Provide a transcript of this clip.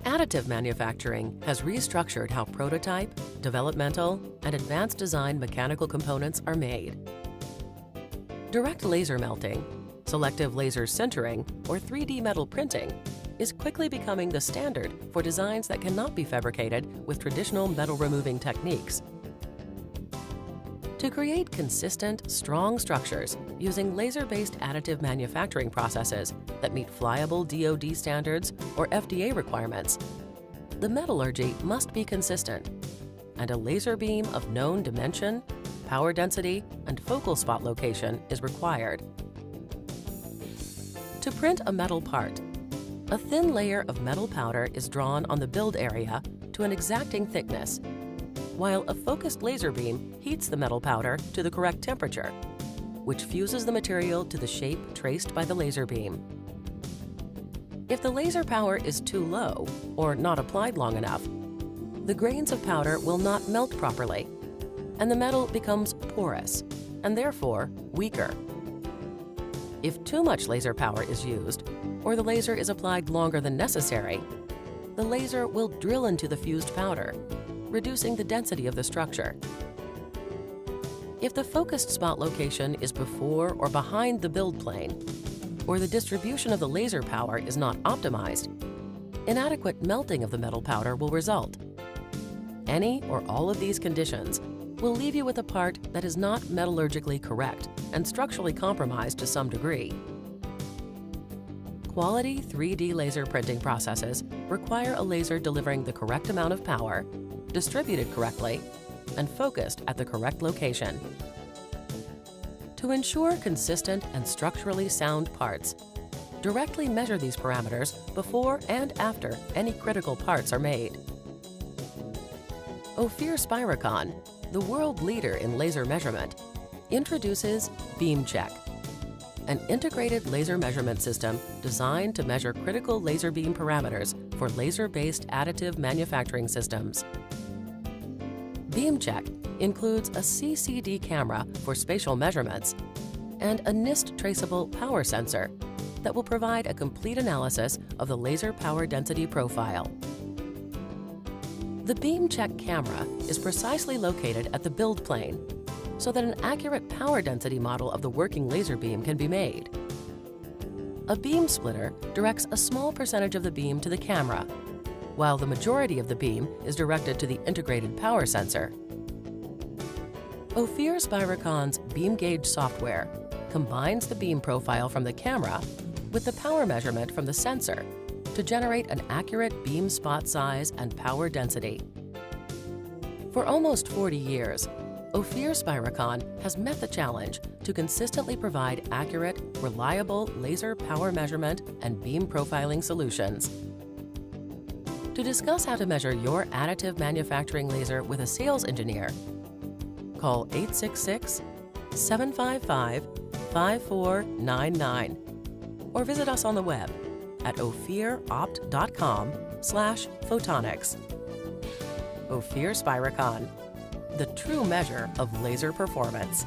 Additive manufacturing has restructured how prototype, developmental, and advanced design mechanical components are made. Direct laser melting, selective laser sintering, or 3D metal printing is quickly becoming the standard for designs that cannot be fabricated with traditional metal-removing techniques. To create consistent, strong structures using laser-based additive manufacturing processes that meet flyable DoD standards or FDA requirements, the metallurgy must be consistent, and a laser beam of known dimension, power density, and focal spot location is required. To print a metal part, a thin layer of metal powder is drawn on the build area to an exacting thickness, while a focused laser beam heats the metal powder to the correct temperature, which fuses the material to the shape traced by the laser beam. If the laser power is too low or not applied long enough, the grains of powder will not melt properly, and the metal becomes porous and therefore weaker. If too much laser power is used, or the laser is applied longer than necessary, the laser will drill into the fused powder, reducing the density of the structure. If the focused spot location is before or behind the build plane, or the distribution of the laser power is not optimized, inadequate melting of the metal powder will result. Any or all of these conditions will leave you with a part that is not metallurgically correct and structurally compromised to some degree. Quality 3D laser printing processes require a laser delivering the correct amount of power, distributed correctly, and focused at the correct location. To ensure consistent and structurally sound parts, directly measure these parameters before and after any critical parts are made. Ophir Spiricon, the world leader in laser measurement, introduces BeamCheck, an integrated laser measurement system designed to measure critical laser beam parameters for laser-based additive manufacturing systems. BeamCheck includes a CCD camera for spatial measurements and a NIST traceable power sensor that will provide a complete analysis of the laser power density profile. The BeamCheck camera is precisely located at the build plane so that an accurate power density model of the working laser beam can be made. A beam splitter directs a small percentage of the beam to the camera, while the majority of the beam is directed to the integrated power sensor. Ophir Spiricon's beam gauge software combines the beam profile from the camera with the power measurement from the sensor to generate an accurate beam spot size and power density. For almost 40 years, Ophir Spiricon has met the challenge to consistently provide accurate, reliable laser power measurement and beam profiling solutions. To discuss how to measure your additive manufacturing laser with a sales engineer, call 866-755-5499 or visit us on the web at ophiropt.com/photonics. Ophir Spiricon, the true measure of laser performance.